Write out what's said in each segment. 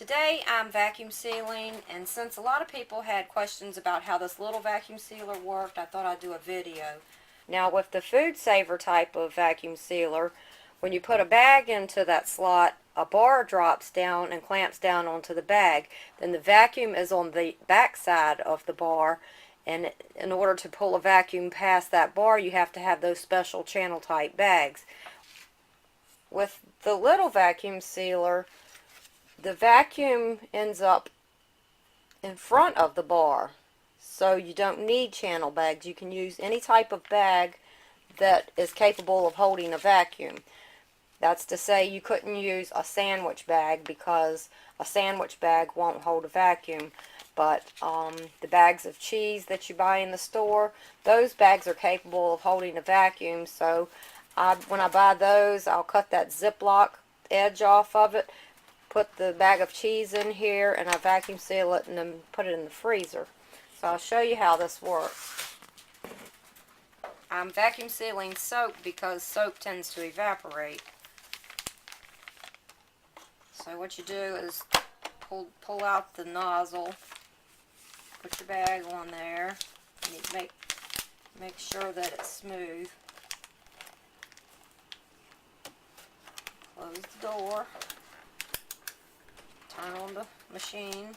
Today I'm vacuum sealing, and since a lot of people had questions about how this little vacuum sealer worked, I thought I'd do a video. Now with the food saver type of vacuum sealer, when you put a bag into that slot, a bar drops down and clamps down onto the bag. Then the vacuum is on the back side of the bar, and in order to pull a vacuum past that bar, you have to have those special channel type bags. With the little vacuum sealer, the vacuum ends up in front of the bar, so you don't need channel bags. You can use any type of bag that is capable of holding a vacuum. That's to say, you couldn't use a sandwich bag because a sandwich bag won't hold a vacuum. But the bags of cheese that you buy in the store, those bags are capable of holding a vacuum. So when I buy those, I'll cut that Ziploc edge off of it, put the bag of cheese in here, and I vacuum seal it and then put it in the freezer. So I'll show you how this works. I'm vacuum sealing soap because soap tends to evaporate. So what you do is pull out the nozzle, put your bag on there, and you make sure that it's smooth. Close the door. Turn on the machine.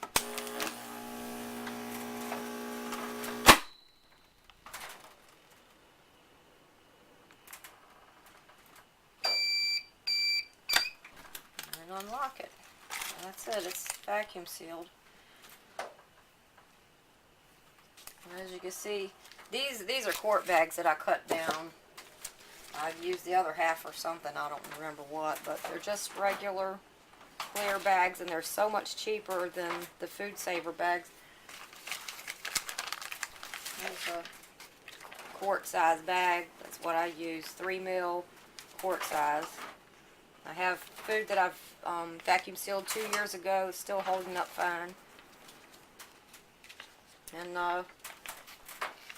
And unlock it. And that's it. It's vacuum sealed. And as you can see, these are quart bags that I cut down. I've used the other half for something, I don't remember what, but they're just regular clear bags, and they're so much cheaper than the food saver bags. There's a quart size bag. That's what I use, 3 mil quart size. I have food that I've vacuum sealed 2 years ago. It's still holding up fine. And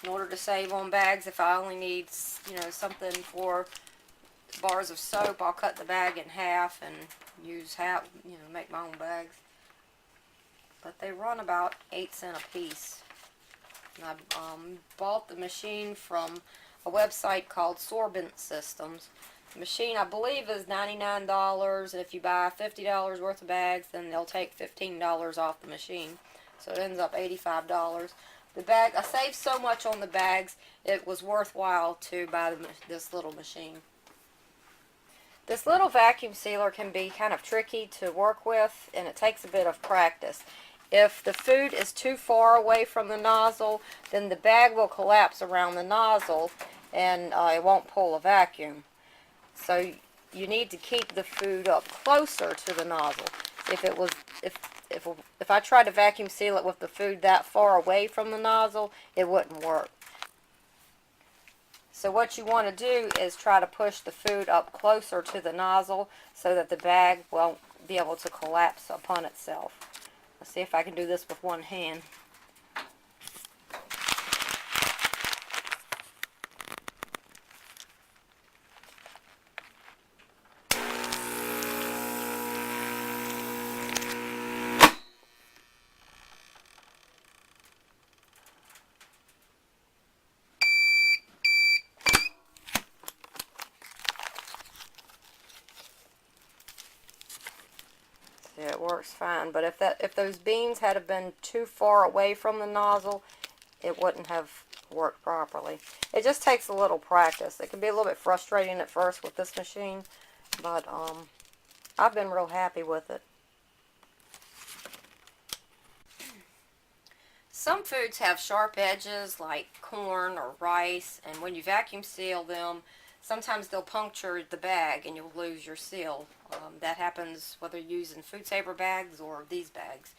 in order to save on bags, if I only need something for bars of soap, I'll cut the bag in half and use half, make my own bags. But they run about 8 cents a piece. And I bought the machine from a website called Sorbent Systems. The machine, I believe, is $99, and if you buy $50 worth of bags, then they'll take $15 off the machine. So it ends up $85. The bag, I saved so much on the bags, it was worthwhile to buy this little machine. This little vacuum sealer can be kind of tricky to work with, and it takes a bit of practice. If the food is too far away from the nozzle, then the bag will collapse around the nozzle, and it won't pull a vacuum. So you need to keep the food up closer to the nozzle. If I tried to vacuum seal it with the food that far away from the nozzle, it wouldn't work. So what you want to do is try to push the food up closer to the nozzle so that the bag won't be able to collapse upon itself. Let's see if I can do this with one hand. Yeah, it works fine, but if those beans had been too far away from the nozzle, it wouldn't have worked properly. It just takes a little practice. It can be a little bit frustrating at first with this machine, but I've been real happy with it. Some foods have sharp edges, like corn or rice, and when you vacuum seal them, sometimes they'll puncture the bag and you'll lose your seal. That happens whether you're using food saver bags or these bags.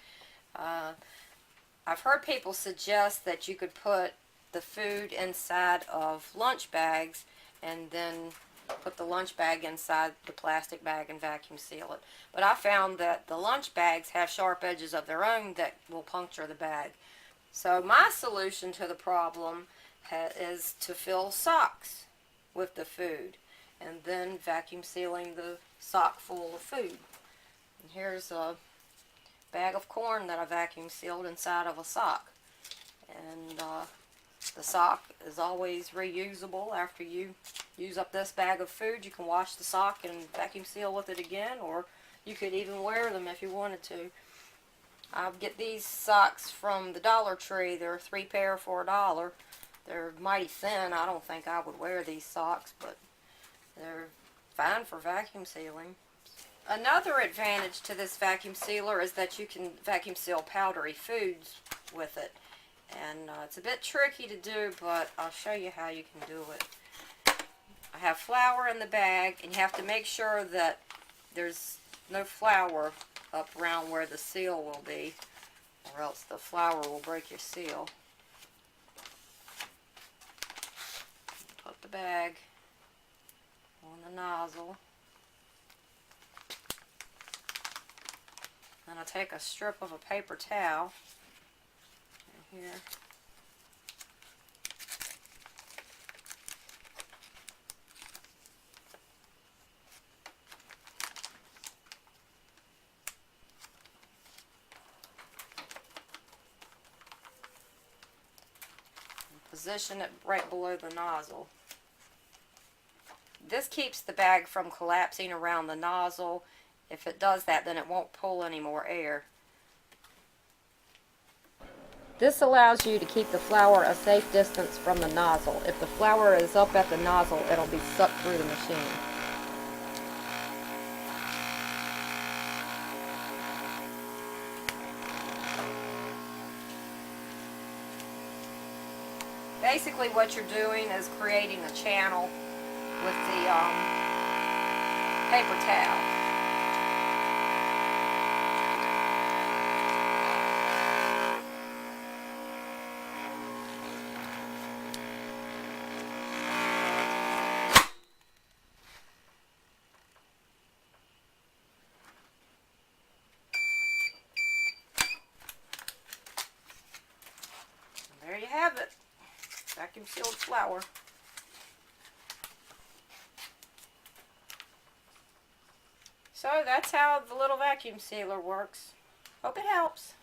I've heard people suggest that you could put the food inside of lunch bags and then put the lunch bag inside the plastic bag and vacuum seal it. But I found that the lunch bags have sharp edges of their own that will puncture the bag. So my solution to the problem is to fill socks with the food and then vacuum sealing the sock full of food. And here's bag of corn that I vacuum sealed inside of a sock. And the sock is always reusable. After you use up this bag of food, you can wash the sock and vacuum seal with it again, or you could even wear them if you wanted to. I get these socks from the Dollar Tree. There are 3 pair for $1. They're mighty thin. I don't think I would wear these socks, but they're fine for vacuum sealing. Another advantage to this vacuum sealer is that you can vacuum seal powdery foods with it. And it's a bit tricky to do, but I'll show you how you can do it. I have flour in the bag, and you have to make sure that there's no flour up around where the seal will be, or else the flour will break your seal. Put the bag on the nozzle. Then I take a strip of a paper towel in here. Position it right below the nozzle. This keeps the bag from collapsing around the nozzle. If it does that, then it won't pull any more air. This allows you to keep the flour a safe distance from the nozzle. If the flour is up at the nozzle, it'll be sucked through the machine. Basically what you're doing is creating a channel with the paper towel. And there you have it. Vacuum sealed flour. So that's how the little vacuum sealer works. Hope it helps.